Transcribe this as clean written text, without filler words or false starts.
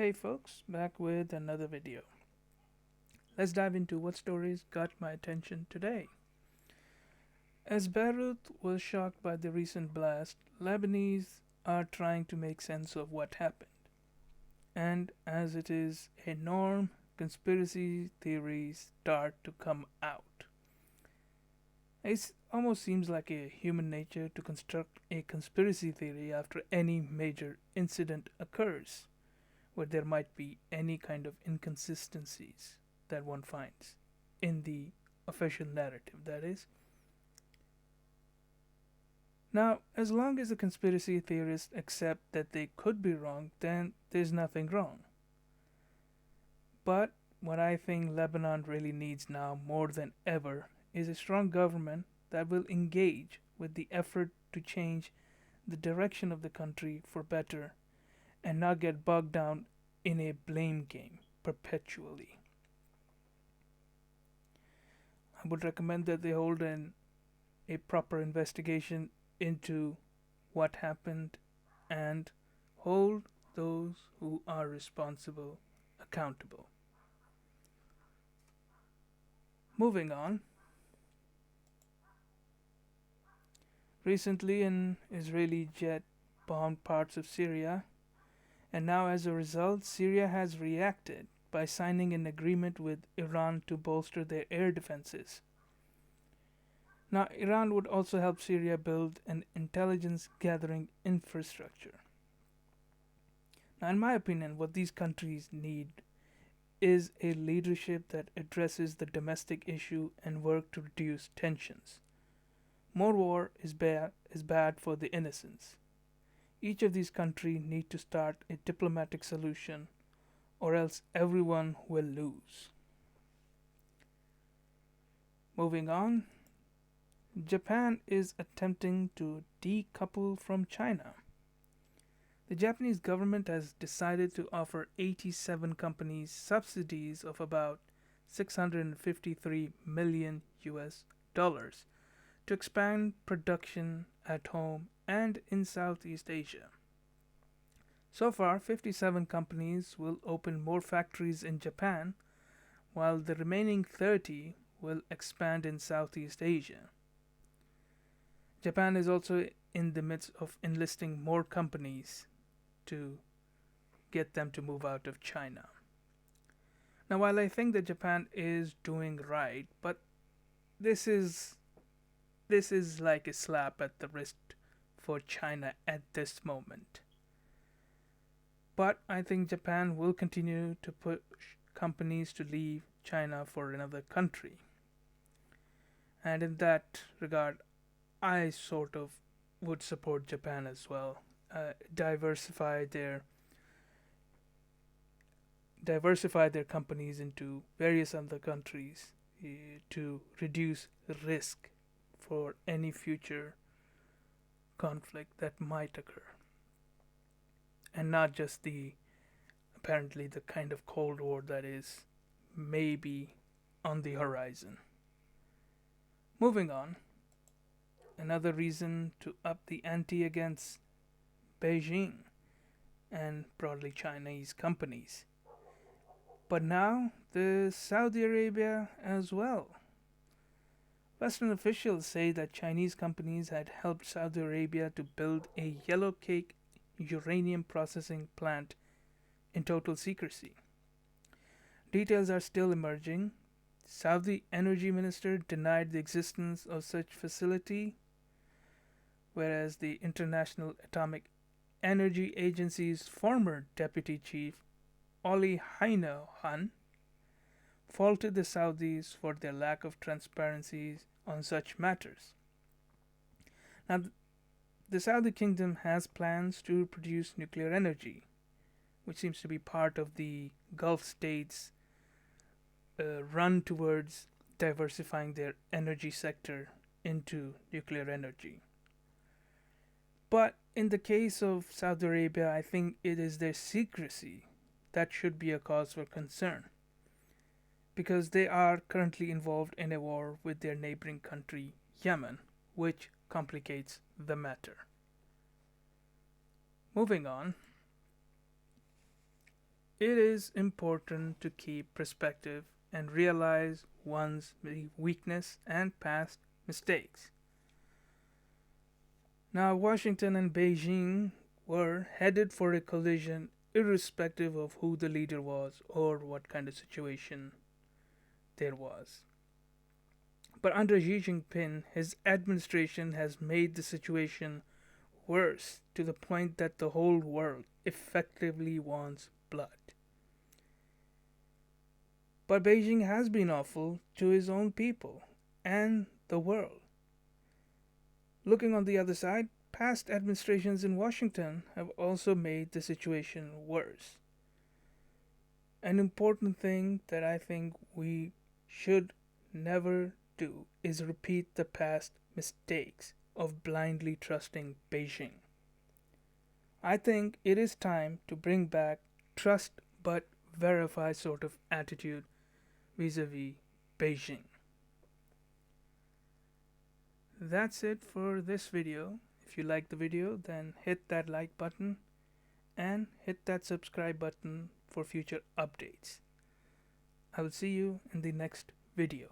Hey folks, back with another video. Let's dive into what stories got my attention today. As Beirut was shocked by the recent blast, Lebanese are trying to make sense of what happened. And as it is a norm, conspiracy theories start to come out. It almost seems like a human nature to construct a conspiracy theory after any major incident occurs, where there might be any kind of inconsistencies that one finds in the official narrative, that is. Now, as long as the conspiracy theorists accept that they could be wrong, then there's nothing wrong. But what I think Lebanon really needs now more than ever is a strong government that will engage with the effort to change the direction of the country for better and not get bogged down in a blame game perpetually. I would recommend that they hold a proper investigation into what happened and hold those who are responsible accountable. Moving on, recently an Israeli jet bombed parts of Syria, and now as a result, Syria has reacted by signing an agreement with Iran to bolster their air defenses. Now, Iran would also help Syria build an intelligence gathering infrastructure. Now, in my opinion, what these countries need is a leadership that addresses the domestic issue and work to reduce tensions. More war is bad for the innocents. Each of these countries need to start a diplomatic solution or else everyone will lose. Moving on, Japan is attempting to decouple from China. The Japanese government has decided to offer 87 companies subsidies of about 653 million US dollars to expand production at home and in Southeast Asia. So far, 57 companies will open more factories in Japan, while the remaining 30 will expand in Southeast Asia. Japan is also in the midst of enlisting more companies to get them to move out of China. Now, while I think that Japan is doing right, but this is this is like a slap at the wrist for China at this moment. But I think Japan will continue to push companies to leave China for another country. And in that regard, I sort of would support Japan as well. Diversify their companies into various other countries to reduce risk for any future conflict that might occur, and not just the apparently the kind of Cold War that is maybe on the horizon. Moving on, another reason to up the ante against Beijing and broadly Chinese companies. But now the Saudi Arabia as well. Western officials say that Chinese companies had helped Saudi Arabia to build a yellow cake uranium processing plant in total secrecy. Details are still emerging. Saudi energy minister denied the existence of such facility, whereas the International Atomic Energy Agency's former deputy chief, Oli Hainahan, faulted the Saudis for their lack of transparency on such matters. Now, the Saudi kingdom has plans to produce nuclear energy, which seems to be part of the Gulf states' run towards diversifying their energy sector into nuclear energy. But in the case of Saudi Arabia, I think it is their secrecy that should be a cause for concern, because they are currently involved in a war with their neighboring country, Yemen, which complicates the matter. Moving on, it is important to keep perspective and realize one's weakness and past mistakes. Now, Washington and Beijing were headed for a collision irrespective of who the leader was or what kind of situation there was. But under Xi Jinping, his administration has made the situation worse to the point that the whole world effectively wants blood. But Beijing has been awful to his own people and the world. Looking on the other side, past administrations in Washington have also made the situation worse. An important thing that I think we should never do is repeat the past mistakes of blindly trusting Beijing. I think it is time to bring back trust but verify sort of attitude vis-a-vis Beijing. That's it for this video. If you like the video, then hit that like button and hit that subscribe button for future updates. I will see you in the next video.